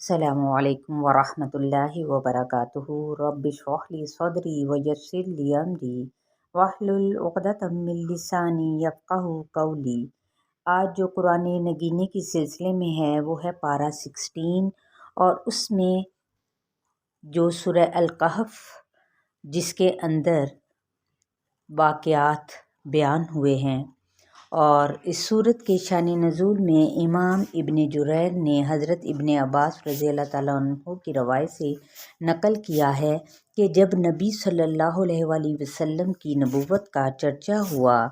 السلام علیکم ورحمۃ اللہ وبرکاتہ۔ رب اشرح لی صدری ویسر لی امری واحلل عقدۃ من لسانی یفقہوا قولی۔ آج جو قرآن نگینے کے سلسلے میں ہے وہ ہے پارہ 16 اور اس میں جو سورہ الکہف جس کے اندر واقعات بیان ہوئے ہیں، اور اس صورت کے شان نزول میں امام ابن جریر نے حضرت ابن عباس رضی اللہ تعالیٰ عنہ کی روایت سے نقل کیا ہے کہ جب نبی صلی اللہ علیہ وآلہ وسلم کی نبوت کا چرچا ہوا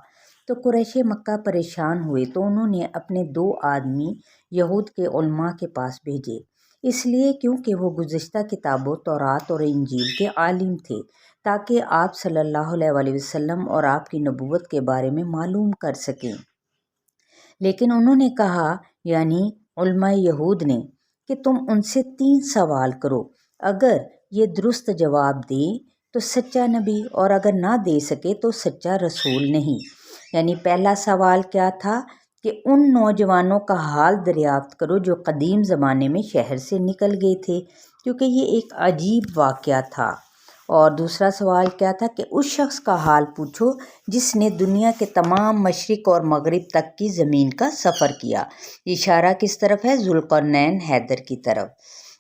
تو قریش مکہ پریشان ہوئے، تو انہوں نے اپنے 2 آدمی یہود کے علماء کے پاس بھیجے، اس لیے کیونکہ وہ گزشتہ کتابوں تورات اور انجیل کے عالم تھے، تاکہ آپ صلی اللہ علیہ وآلہ وسلم اور آپ کی نبوت کے بارے میں معلوم کر سکیں۔ لیکن انہوں نے کہا، یعنی علماء یہود نے، کہ تم ان سے 3 سوال کرو، اگر یہ درست جواب دیں تو سچا نبی، اور اگر نہ دے سکے تو سچا رسول نہیں۔ یعنی پہلا سوال کیا تھا کہ ان نوجوانوں کا حال دریافت کرو جو قدیم زمانے میں شہر سے نکل گئے تھے، کیونکہ یہ ایک عجیب واقعہ تھا۔ اور دوسرا سوال کیا تھا کہ اس شخص کا حال پوچھو جس نے دنیا کے تمام مشرق اور مغرب تک کی زمین کا سفر کیا۔ اشارہ کس طرف ہے؟ ذوالقرنین حیدر کی طرف۔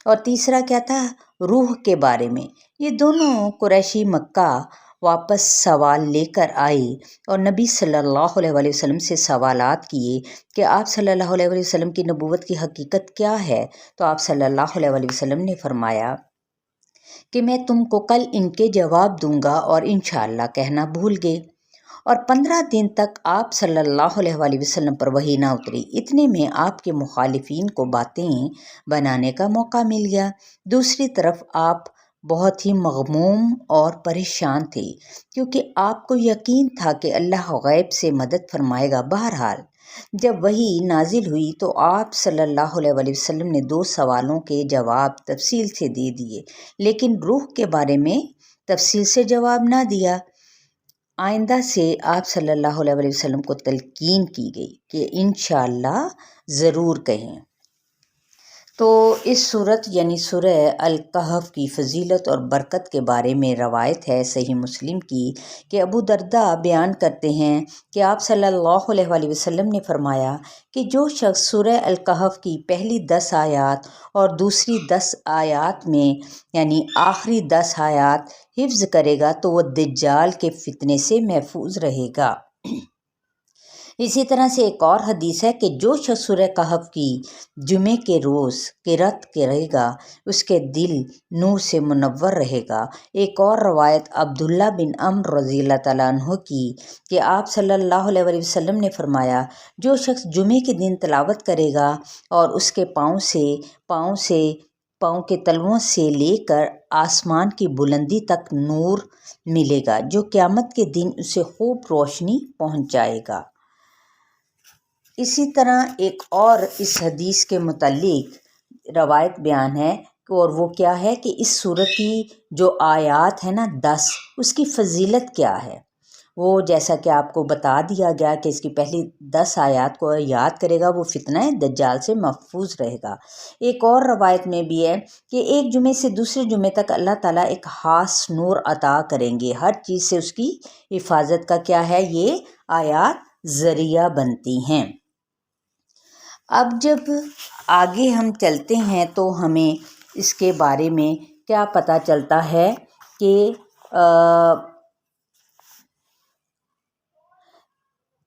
اور تیسرا کیا تھا؟ روح کے بارے میں۔ یہ دونوں قریشی مکہ واپس سوال لے کر آئے اور نبی صلی اللہ علیہ وآلہ وسلم سے سوالات کیے کہ آپ صلی اللہ علیہ وآلہ وسلم کی نبوت کی حقیقت کیا ہے؟ تو آپ صلی اللہ علیہ وآلہ وسلم نے فرمایا کہ میں تم کو کل ان کے جواب دوں گا، اور انشاءاللہ کہنا بھول گئے۔ اور 15 دن تک آپ صلی اللہ علیہ وآلہ وسلم پر وحی نہ اتری۔ اتنے میں آپ کے مخالفین کو باتیں بنانے کا موقع مل گیا۔ دوسری طرف آپ بہت ہی مغموم اور پریشان تھے، کیونکہ آپ کو یقین تھا کہ اللہ غیب سے مدد فرمائے گا۔ بہرحال جب وحی نازل ہوئی تو آپ صلی اللہ علیہ وآلہ وسلم نے 2 سوالوں کے جواب تفصیل سے دے دیے، لیکن روح کے بارے میں تفصیل سے جواب نہ دیا۔ آئندہ سے آپ صلی اللہ علیہ وآلہ وسلم کو تلقین کی گئی کہ انشاءاللہ ضرور کہیں۔ تو اس صورت یعنی سورہ الکہف کی فضیلت اور برکت کے بارے میں روایت ہے صحیح مسلم کی کہ ابو درداء بیان کرتے ہیں کہ آپ صلی اللہ علیہ وآلہ وسلم نے فرمایا کہ جو شخص سورہ الکہف کی پہلی 10 آیات اور دوسری 10 آیات میں یعنی آخری 10 آیات حفظ کرے گا تو وہ دجال کے فتنے سے محفوظ رہے گا۔ اسی طرح سے ایک اور حدیث ہے کہ جو شخص سورہ کہف کی جمعے کے روز قرأت کرے گا اس کے دل نور سے منور رہے گا۔ ایک اور روایت عبداللہ بن عمرو رضی اللہ تعالیٰ عنہ کی کہ آپ صلی اللہ علیہ وآلہ وسلم نے فرمایا، جو شخص جمعے کے دن تلاوت کرے گا اور اس کے پاؤں کے تلووں سے لے کر آسمان کی بلندی تک نور ملے گا جو قیامت کے دن اسے خوب روشنی پہنچائے گا۔ اسی طرح ایک اور اس حدیث کے متعلق روایت بیان ہے، اور وہ کیا ہے کہ اس سورت کی جو آیات ہے نا 10، اس کی فضیلت کیا ہے، وہ جیسا کہ آپ کو بتا دیا گیا کہ اس کی پہلی 10 آیات کو یاد کرے گا وہ فتنہ دجال سے محفوظ رہے گا۔ ایک اور روایت میں بھی ہے کہ ایک جمعے سے دوسرے جمعے تک اللہ تعالیٰ ایک خاص نور عطا کریں گے، ہر چیز سے اس کی حفاظت کا کیا ہے، یہ آیات ذریعہ بنتی ہیں۔ اب جب آگے ہم چلتے ہیں تو ہمیں اس کے بارے میں کیا پتہ چلتا ہے کہ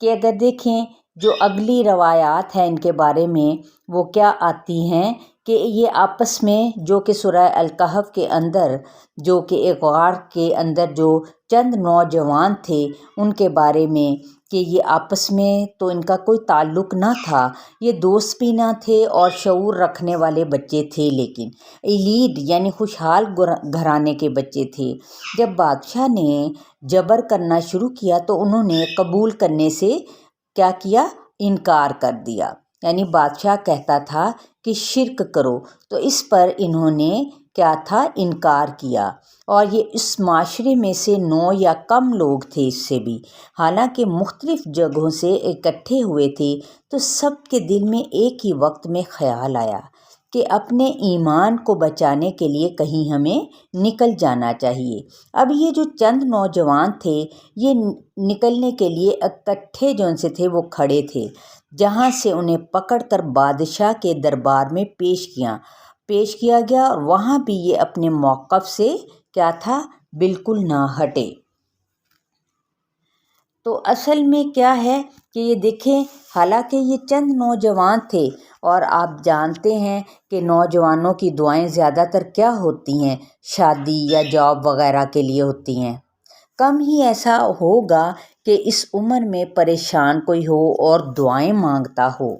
اگر دیکھیں جو اگلی روایات ہیں ان کے بارے میں وہ کیا آتی ہیں کہ یہ آپس میں جو کہ سورہ الکہف کے اندر جو کہ ایک غار کے اندر جو چند نوجوان تھے ان کے بارے میں کہ یہ آپس میں تو ان کا کوئی تعلق نہ تھا، یہ دوست بھی نہ تھے اور شعور رکھنے والے بچے تھے، لیکن ایلید یعنی خوشحال گھرانے کے بچے تھے۔ جب بادشاہ نے جبر کرنا شروع کیا تو انہوں نے قبول کرنے سے کیا کیا، انکار کر دیا۔ یعنی بادشاہ کہتا تھا کہ شرک کرو تو اس پر انہوں نے کیا تھا، انکار کیا۔ اور یہ اس معاشرے میں سے 9 یا کم لوگ تھے اس سے بھی، حالانکہ مختلف جگہوں سے اکٹھے ہوئے تھے، تو سب کے دل میں ایک ہی وقت میں خیال آیا کہ اپنے ایمان کو بچانے کے لیے کہیں ہمیں نکل جانا چاہیے۔ اب یہ جو چند نوجوان تھے یہ نکلنے کے لیے اکٹھے جو سے تھے وہ کھڑے تھے، جہاں سے انہیں پکڑ کر بادشاہ کے دربار میں پیش کیا گیا، اور وہاں بھی یہ اپنے موقف سے کیا تھا، بالکل نہ ہٹے۔ تو اصل میں کیا ہے کہ یہ دیکھیں، حالانکہ یہ چند نوجوان تھے، اور آپ جانتے ہیں کہ نوجوانوں کی دعائیں زیادہ تر کیا ہوتی ہیں، شادی یا جاب وغیرہ کے لیے ہوتی ہیں۔ کم ہی ایسا ہوگا کہ اس عمر میں پریشان کوئی ہو اور دعائیں مانگتا ہو،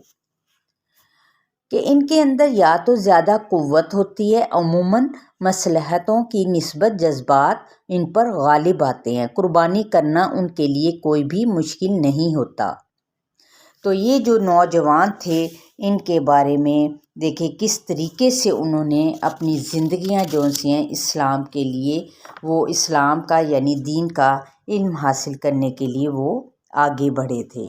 کہ ان کے اندر یا تو زیادہ قوت ہوتی ہے، عموماً مصلحتوں کی نسبت جذبات ان پر غالب آتے ہیں، قربانی کرنا ان کے لیے کوئی بھی مشکل نہیں ہوتا۔ تو یہ جو نوجوان تھے ان کے بارے میں دیکھیں کس طریقے سے انہوں نے اپنی زندگیاں جو سی ہیں اسلام کے لیے، وہ اسلام کا یعنی دین کا علم حاصل کرنے کے لیے وہ آگے بڑھے تھے۔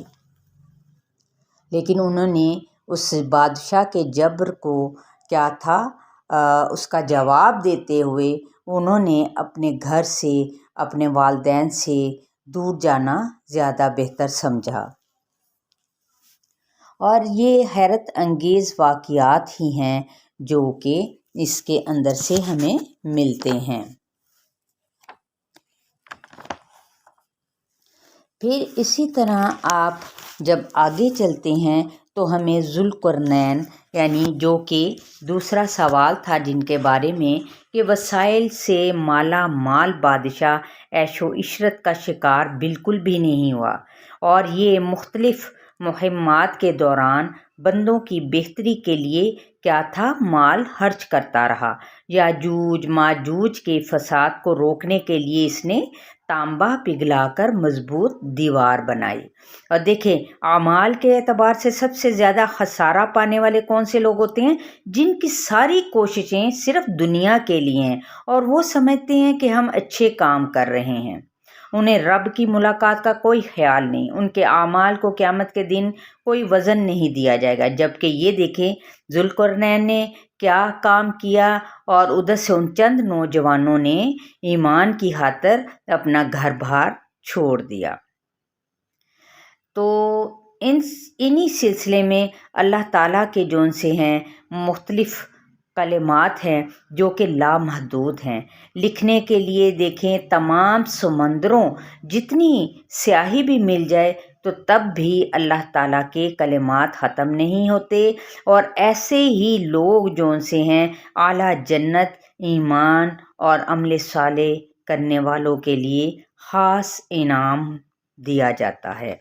لیکن انہوں نے اس بادشاہ کے جبر کو کیا تھا، اس کا جواب دیتے ہوئے انہوں نے اپنے گھر سے، اپنے والدین سے دور جانا زیادہ بہتر سمجھا۔ اور یہ حیرت انگیز واقعات ہی ہیں جو کہ اس کے اندر سے ہمیں ملتے ہیں۔ پھر اسی طرح آپ جب آگے چلتے ہیں تو ہمیں ذوالقرنین یعنی جو کہ دوسرا سوال تھا جن کے بارے میں کہ وسائل سے مالا مال بادشاہ عیش و عشرت کا شکار بالکل بھی نہیں ہوا، اور یہ مختلف مہمات کے دوران بندوں کی بہتری کے لیے کیا تھا، مال خرچ کرتا رہا۔ یاجوج ماجوج کے فساد کو روکنے کے لیے اس نے تانبا پگھلا کر مضبوط دیوار بنائی۔ اور دیکھیں اعمال کے اعتبار سے سب سے زیادہ خسارہ پانے والے کون سے لوگ ہوتے ہیں، جن کی ساری کوششیں صرف دنیا کے لیے ہیں اور وہ سمجھتے ہیں کہ ہم اچھے کام کر رہے ہیں، انہیں رب کی ملاقات کا کوئی خیال نہیں، ان کے اعمال کو قیامت کے دن کوئی وزن نہیں دیا جائے گا۔ جبکہ یہ دیکھیں ذوالقرنین نے کیا کام کیا، اور ادھر سے ان چند نوجوانوں نے ایمان کی خاطر اپنا گھر بار چھوڑ دیا۔ تو انہی سلسلے میں اللہ تعالیٰ کے جون سے ہیں مختلف کلمات ہیں جو کہ لامحدود ہیں، لکھنے کے لیے دیکھیں تمام سمندروں جتنی سیاہی بھی مل جائے تو تب بھی اللہ تعالیٰ کے کلمات ختم نہیں ہوتے، اور ایسے ہی لوگ جون سے ہیں اعلیٰ جنت، ایمان اور عمل صالح کرنے والوں کے لیے خاص انعام دیا جاتا ہے۔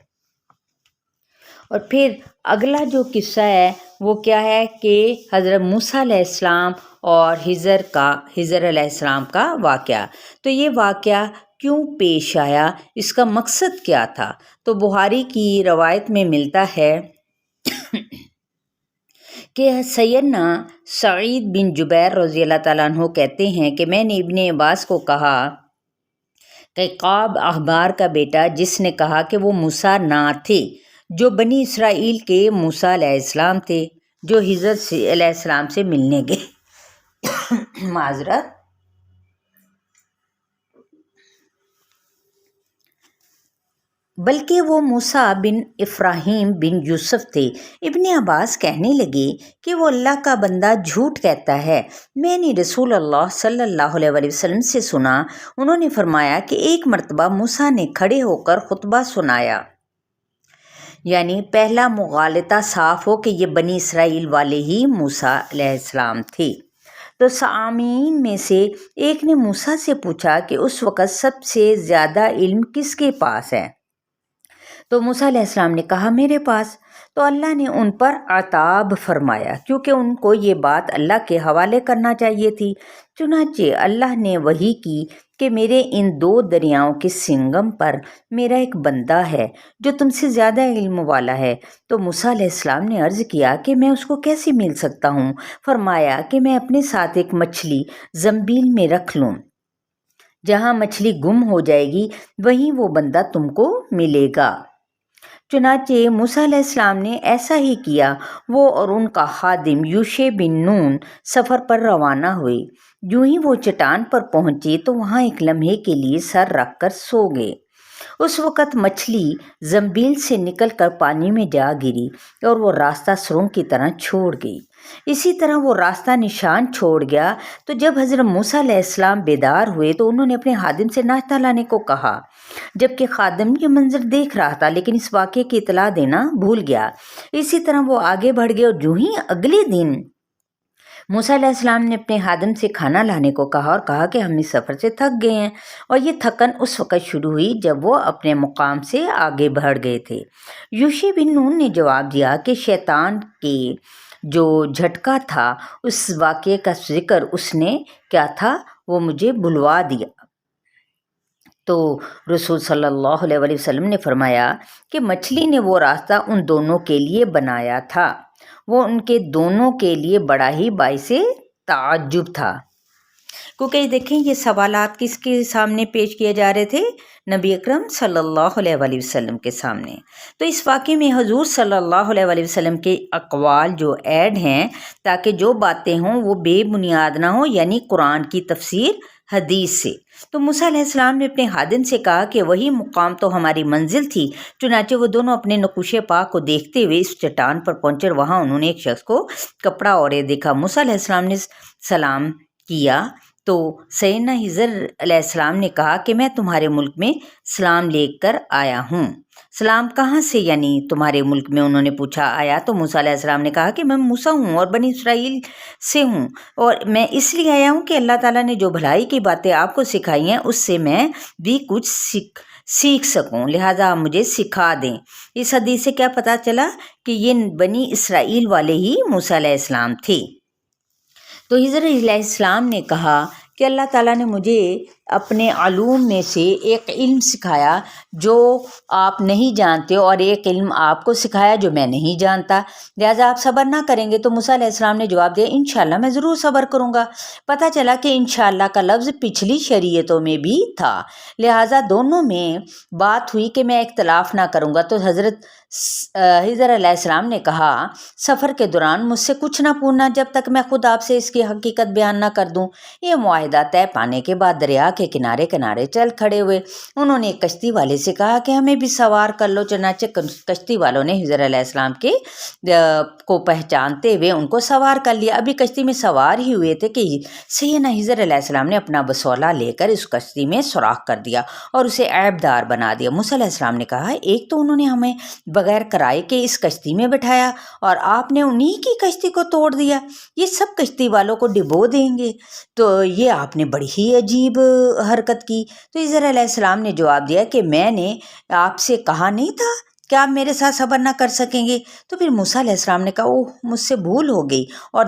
اور پھر اگلا جو قصہ ہے وہ کیا ہے کہ حضرت موسیٰ علیہ السلام اور خضر علیہ السلام کا واقعہ۔ تو یہ واقعہ کیوں پیش آیا، اس کا مقصد کیا تھا؟ تو بخاری کی روایت میں ملتا ہے کہ سیدنا سعید بن جبیر رضی اللہ تعالیٰ عنہ کہتے ہیں کہ میں نے ابن عباس کو کہا کہ کعب احبار کا بیٹا جس نے کہا کہ وہ موسیٰ نہ تھے جو بنی اسرائیل کے موسیٰ علیہ السلام تھے جو خضر علیہ السلام سے ملنے گئے معذرت، بلکہ وہ موسیٰ بن ابراہیم بن یوسف تھے۔ ابن عباس کہنے لگے کہ وہ اللہ کا بندہ جھوٹ کہتا ہے، میں نے رسول اللہ صلی اللہ علیہ وسلم سے سنا، انہوں نے فرمایا کہ ایک مرتبہ موسیٰ نے کھڑے ہو کر خطبہ سنایا، یعنی پہلا مغالطہ صاف ہو کہ یہ بنی اسرائیل والے ہی موسیٰ علیہ السلام تھے۔ تو سامعین میں سے ایک نے موسیٰ سے پوچھا کہ اس وقت سب سے زیادہ علم کس کے پاس ہے؟ تو موسیٰ علیہ السلام نے کہا میرے پاس۔ تو اللہ نے ان پر عتاب فرمایا کیونکہ ان کو یہ بات اللہ کے حوالے کرنا چاہیے تھی۔ چنانچہ اللہ نے وحی کی کہ میرے ان دو دریاؤں کے سنگم پر میرا ایک بندہ ہے جو تم سے زیادہ علم والا ہے۔ تو موسیٰ علیہ السلام نے عرض کیا کہ میں اس کو کیسے مل سکتا ہوں؟ فرمایا کہ میں اپنے ساتھ ایک مچھلی زنبیل میں رکھ لوں، جہاں مچھلی گم ہو جائے گی وہیں وہ بندہ تم کو ملے گا۔ چنانچہ موسیٰ علیہ السلام نے ایسا ہی کیا۔ وہ اور ان کا خادم یوشع بن نون سفر پر روانہ ہوئے۔ یوں ہی وہ چٹان پر پہنچے تو وہاں ایک لمحے کے لیے سر رکھ کر سو گئے۔ اس وقت مچھلی زنبیل سے نکل کر پانی میں جا گری اور وہ راستہ سرنگ کی طرح چھوڑ گئی۔ اسی طرح وہ راستہ نشان چھوڑ گیا۔ تو جب حضرت موسیٰ علیہ السلام بیدار ہوئے تو انہوں نے اپنے خادم سے ناشتہ لانے کو کہا، جبکہ خادم یہ منظر دیکھ رہا تھا لیکن اس واقعے کی اطلاع دینا بھول گیا۔ اسی طرح وہ آگے بڑھ گئے اور جو ہی اگلے دن موسیٰ علیہ السلام نے اپنے خادم سے کھانا لانے کو کہا اور کہا کہ ہم اس سفر سے تھک گئے ہیں، اور یہ تھکن اس وقت شروع ہوئی جب وہ اپنے مقام سے آگے بڑھ گئے تھے۔ یوشع بن نون نے جواب دیا کہ شیطان کے جو جھٹکا تھا اس واقعے کا ذکر اس نے کیا تھا وہ مجھے بلوا دیا۔ تو رسول صلی اللہ علیہ وسلم نے فرمایا کہ مچھلی نے وہ راستہ ان دونوں کے لیے بنایا تھا، وہ ان کے دونوں کے لیے بڑا ہی باعث تعجب تھا، کیونکہ دیکھیں یہ سوالات کس کے سامنے پیش کیے جا رہے تھے؟ نبی اکرم صلی اللہ علیہ وسلم کے سامنے۔ تو اس واقعے میں حضور صلی اللہ علیہ وسلم کے اقوال جو ایڈ ہیں تاکہ جو باتیں ہوں وہ بے بنیاد نہ ہوں، یعنی قرآن کی تفسیر حدیث سے۔ تو موسیٰ علیہ السلام نے اپنے خادم سے کہا کہ وہی مقام تو ہماری منزل تھی۔ چنانچہ وہ دونوں اپنے نقوش پاک کو دیکھتے ہوئے اس چٹان پر پہنچے، وہاں انہوں نے ایک شخص کو کپڑا اوڑھے دیکھا۔ موسیٰ علیہ السلام نے سلام کیا تو سیدنا خضر علیہ السلام نے کہا کہ میں تمہارے ملک میں سلام لے کر آیا ہوں۔ سلام کہاں سے یعنی تمہارے ملک میں؟ انہوں نے پوچھا۔ آیا تو موسیٰ علیہ السلام نے کہا کہ میں موسیٰ ہوں اور بنی اسرائیل سے ہوں، اور میں اس لیے آیا ہوں کہ اللہ تعالیٰ نے جو بھلائی کی باتیں آپ کو سکھائی ہیں اس سے میں بھی کچھ سیکھ سکوں، لہٰذا آپ مجھے سکھا دیں۔ اس حدیث سے کیا پتہ چلا کہ یہ بنی اسرائیل والے ہی موسیٰ علیہ السلام تھے۔ تو خضر علیہ السلام نے کہا کہ اللہ تعالیٰ نے مجھے اپنے علوم میں سے ایک علم سکھایا جو آپ نہیں جانتے، اور ایک علم آپ کو سکھایا جو میں نہیں جانتا، لہٰذا آپ صبر نہ کریں گے؟ تو موسیٰ علیہ السلام نے جواب دیا انشاءاللہ میں ضرور صبر کروں گا۔ پتہ چلا کہ انشاءاللہ کا لفظ پچھلی شریعتوں میں بھی تھا، لہٰذا دونوں میں بات ہوئی کہ میں اختلاف نہ کروں گا۔ تو حضرت خضر علیہ السلام نے کہا سفر کے دوران مجھ سے کچھ نہ پوچھنا جب تک میں خود آپ سے اس کی حقیقت بیان نہ کر دوں۔ یہ معاہدہ طے پانے کے بعد دریا کے کنارے کنارے چل کھڑے ہوئے۔ انہوں نے ایک کشتی والے سے کہا کہ ہمیں بھی سوار کر لو، چنانچہ کشتی والوں نے خضر علیہ السلام کے کو پہچانتے ہوئے ان کو سوار کر لیا۔ ابھی کشتی میں سوار ہی ہوئے تھے کہ سیدنا خضر علیہ السلام نے اپنا بسولہ لے کر اس کشتی میں سوراخ کر دیا اور اسے عیب دار بنا دیا۔ موسیٰ علیہ السلام نے کہا ایک تو انہوں نے ہمیں بغیر کرائے کے اس کشتی میں بٹھایا اور آپ نے انہی کی کشتی کو توڑ دیا، یہ سب کشتی والوں کو ڈبو دیں گے، تو یہ آپ نے بڑی ہی عجیب حرکت کی۔ تو خضر علیہ السلام نے جواب دیا کہ میں نے آپ سے کہا نہیں تھا کہ آپ میرے ساتھ صبر نہ کر سکیں گے؟ تو پھر موسیٰ علیہ السلام نے کہا اوہ مجھ سے بھول ہو گئی اور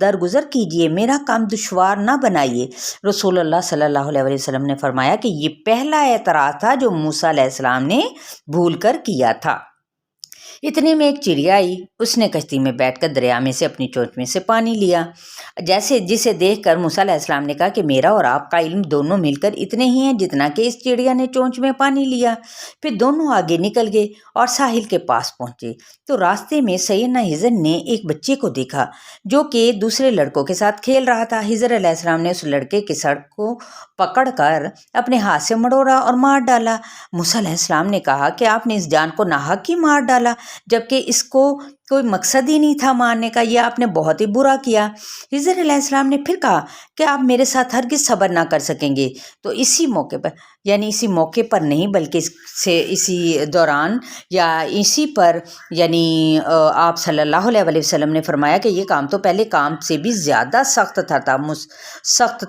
درگزر کیجئے، میرا کام دشوار نہ بنائیے۔ رسول اللہ صلی اللہ علیہ وسلم نے فرمایا کہ یہ پہلا اعتراض تھا جو موسیٰ علیہ السلام نے بھول کر کیا تھا۔ اتنے میں ایک چڑیا آئی، اس نے کشتی میں بیٹھ کر دریا میں سے اپنی چونچ میں سے پانی لیا، جسے دیکھ کر موسیٰ علیہ السلام نے کہا کہ میرا اور آپ کا علم دونوں مل کر اتنے ہی ہیں جتنا کہ اس چڑیا نے چونچ میں پانی لیا۔ پھر دونوں آگے نکل گئے اور ساحل کے پاس پہنچے تو راستے میں سیدنا خضر نے ایک بچے کو دیکھا جو کہ دوسرے لڑکوں کے ساتھ کھیل رہا تھا۔ خضر علیہ السلام نے اس لڑکے کے سر کو پکڑ کر اپنے ہاتھ سے مڑوڑا اور مار ڈالا۔ موسیٰ علیہ السلام نے کہا کہ آپ نے اس جان کو ناحق ہی مار ڈالا جبکہ اس کو کوئی مقصد ہی نہیں تھا مارنے کا، یہ آپ نے بہت ہی برا کیا۔ خضر علیہ السلام نے پھر کہا کہ آپ میرے ساتھ ہرگز صبر نہ کر سکیں گے۔ تو اسی موقع پر نہیں بلکہ اسی دوران یا اسی پر آپ صلی اللہ علیہ وسلم نے فرمایا کہ یہ کام تو پہلے کام سے بھی زیادہ سخت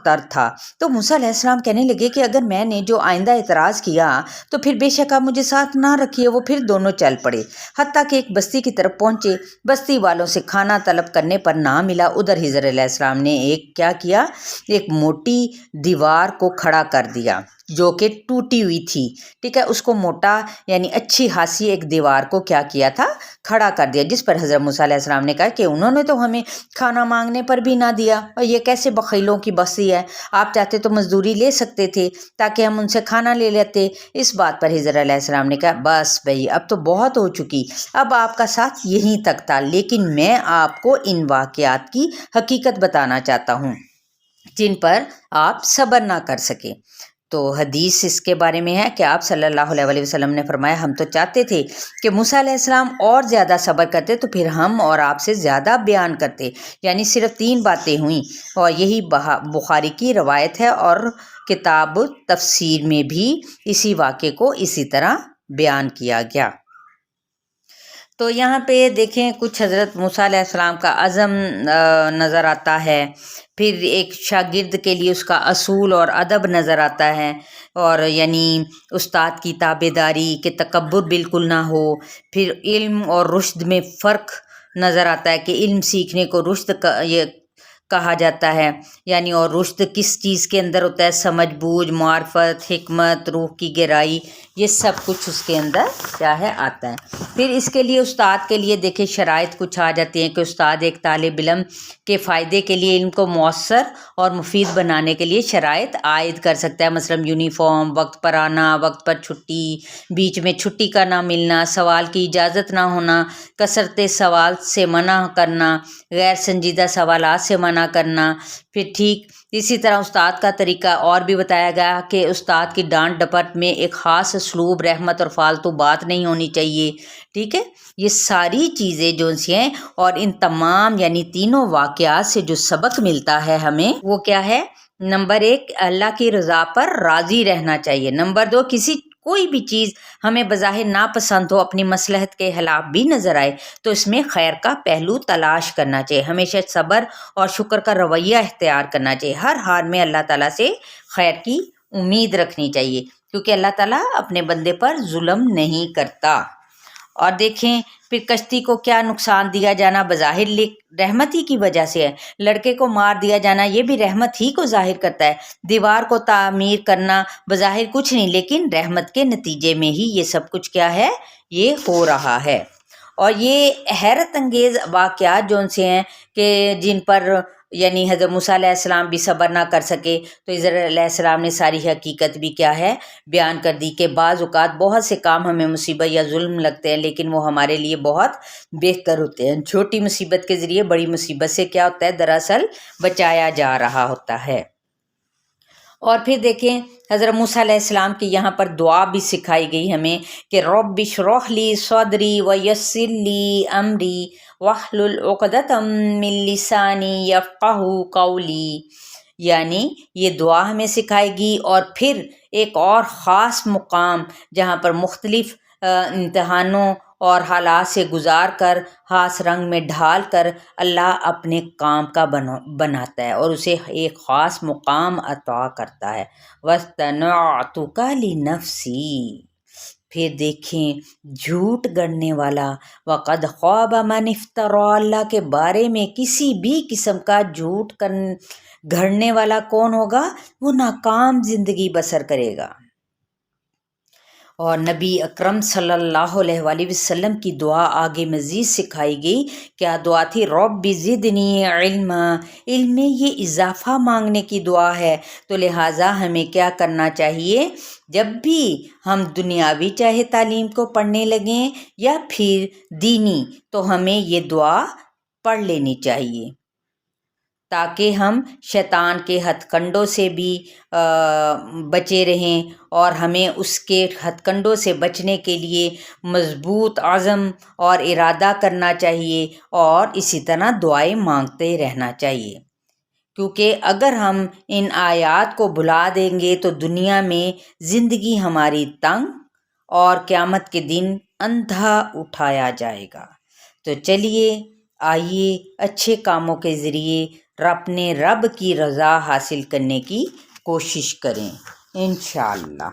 تر تھا۔ تو موسیٰ علیہ السلام کہنے لگے کہ اگر میں نے جو آئندہ اعتراض کیا تو پھر بے شک آپ مجھے ساتھ نہ رکھیے۔ وہ پھر دونوں چل پڑے حتیٰ کہ ایک بستی کی طرف پہنچے۔ بستی والوں سے کھانا طلب کرنے پر نہ ملا۔ ادھر خضر علیہ السلام نے ایک موٹی دیوار کو کھڑا کر دیا جو کہ ٹوٹی ہوئی تھی، ٹھیک ہے، اس کو موٹا یعنی اچھی خاصی ایک دیوار کو کیا کیا تھا، کھڑا کر دیا، جس پر حضرت موسیٰ علیہ السلام نے کہا کہ انہوں نے تو ہمیں کھانا مانگنے پر بھی نہ دیا، اور یہ کیسے بخیلوں کی بستی ہے، آپ چاہتے تو مزدوری لے سکتے تھے تاکہ ہم ان سے کھانا لے لیتے۔ اس بات پر حضرت علیہ السلام نے کہا بس بھئی اب تو بہت ہو چکی، اب آپ کا ساتھ یہیں تک تھا، لیکن میں آپ کو ان واقعات کی حقیقت بتانا چاہتا ہوں جن پر آپ صبر نہ کر سکے۔ تو حدیث اس کے بارے میں ہے کہ آپ صلی اللہ علیہ وسلم نے فرمایا ہم تو چاہتے تھے کہ موسیٰ علیہ السلام اور زیادہ صبر کرتے تو پھر ہم اور آپ سے زیادہ بیان کرتے، یعنی صرف 3 باتیں ہوئیں، اور یہی بخاری کی روایت ہے، اور کتاب تفسیر میں بھی اسی واقعے کو اسی طرح بیان کیا گیا۔ تو یہاں پہ دیکھیں کچھ حضرت موسیٰ علیہ السلام کا عزم نظر آتا ہے، پھر ایک شاگرد کے لیے اس کا اصول اور ادب نظر آتا ہے، اور یعنی استاد کی تابعداری، کہ تکبر بالکل نہ ہو، پھر علم اور رشد میں فرق نظر آتا ہے کہ علم سیکھنے کو رشد یہ کہا جاتا ہے، یعنی اور رشد کس چیز کے اندر ہوتا ہے، سمجھ بوجھ، معرفت، حکمت، روح کی گہرائی، یہ سب کچھ اس کے اندر کیا ہے آتا ہے۔ پھر اس کے لیے استاد کے لیے دیکھیں شرائط کچھ آ جاتی ہیں کہ استاد ایک طالب علم کے فائدے کے لیے علم کو مؤثر اور مفید بنانے کے لیے شرائط عائد کر سکتا ہے، مثلا یونیفارم، وقت پر آنا، وقت پر چھٹی، بیچ میں چھٹی کا نہ ملنا، سوال کی اجازت نہ ہونا، کثرت سوال سے منع کرنا، غیر سنجیدہ سوالات سے منع کرنا۔ پھر ٹھیک اسی طرح استاد کا طریقہ اور بھی بتایا گیا کہ استاد کی ڈانٹ ڈپٹ میں ایک خاص اسلوب، رحمت اور فالتو بات نہیں ہونی چاہیے، ٹھیک ہے، یہ ساری چیزیں جو سی ہیں، اور ان تمام یعنی تینوں واقعات سے جو سبق ملتا ہے ہمیں وہ کیا ہے، نمبر 1 اللہ کی رضا پر راضی رہنا چاہیے، نمبر 2 کوئی بھی چیز ہمیں بظاہر ناپسند ہو، اپنی مصلحت کے خلاف بھی نظر آئے تو اس میں خیر کا پہلو تلاش کرنا چاہیے، ہمیشہ صبر اور شکر کا رویہ اختیار کرنا چاہیے، ہر حال میں اللہ تعالیٰ سے خیر کی امید رکھنی چاہیے، کیونکہ اللہ تعالیٰ اپنے بندے پر ظلم نہیں کرتا۔ اور دیکھیں پھر کشتی کو کیا نقصان دیا جانا بظاہر رحمت ہی کی وجہ سے ہے، لڑکے کو مار دیا جانا یہ بھی رحمت ہی کو ظاہر کرتا ہے، دیوار کو تعمیر کرنا بظاہر کچھ نہیں، لیکن رحمت کے نتیجے میں ہی یہ سب کچھ کیا ہے، یہ ہو رہا ہے۔ اور یہ حیرت انگیز واقعات جو ان سے ہیں کہ جن پر یعنی حضرت موسیٰ علیہ السلام بھی صبر نہ کر سکے، تو حضرت علیہ السلام نے ساری حقیقت بھی کیا ہے بیان کر دی کہ بعض اوقات بہت سے کام ہمیں مصیبت یا ظلم لگتے ہیں لیکن وہ ہمارے لیے بہت بہتر ہوتے ہیں، چھوٹی مصیبت کے ذریعے بڑی مصیبت سے کیا ہوتا ہے دراصل بچایا جا رہا ہوتا ہے۔ اور پھر دیکھیں حضرت موسیٰ علیہ السلام کی یہاں پر دعا بھی سکھائی گئی ہمیں کہ رب اشرح لی صدری ویسر لی امری واحلل عقدۃ من لسانی یفقہوا قولی، یعنی یہ دعا ہمیں سکھائے گی، اور پھر ایک اور خاص مقام جہاں پر مختلف امتحانوں اور حالات سے گزار کر خاص رنگ میں ڈھال کر اللہ اپنے کام کا بناتا ہے اور اسے ایک خاص مقام عطا کرتا ہے۔ وَاصْطَنَعْتُكَ لِنَفْسِي، پھر دیکھیں جھوٹ گڑنے والا، وَقَدْ خَابَ مَنِ افْتَرَىٰ، اللہ کے بارے میں کسی بھی قسم کا جھوٹ گھڑنے والا کون ہوگا، وہ ناکام زندگی بسر کرے گا۔ اور نبی اکرم صلی اللہ علیہ وآلہ وسلم کی دعا آگے مزید سکھائی گئی، کیا دعا تھی، رب زدنی علما، علم میں یہ اضافہ مانگنے کی دعا ہے، تو لہٰذا ہمیں کیا کرنا چاہیے، جب بھی ہم دنیاوی چاہے تعلیم کو پڑھنے لگیں یا پھر دینی، تو ہمیں یہ دعا پڑھ لینی چاہیے تاکہ ہم شیطان کے ہتھ کنڈوں سے بھی بچے رہیں، اور ہمیں اس کے ہتھ کنڈوں سے بچنے کے لیے مضبوط عزم اور ارادہ کرنا چاہیے، اور اسی طرح دعائیں مانگتے رہنا چاہیے، کیونکہ اگر ہم ان آیات کو بھلا دیں گے تو دنیا میں زندگی ہماری تنگ اور قیامت کے دن اندھا اٹھایا جائے گا۔ تو چلیے آئیے اچھے کاموں کے ذریعے اپنے رب کی رضا حاصل کرنے کی کوشش کریں انشاءاللہ۔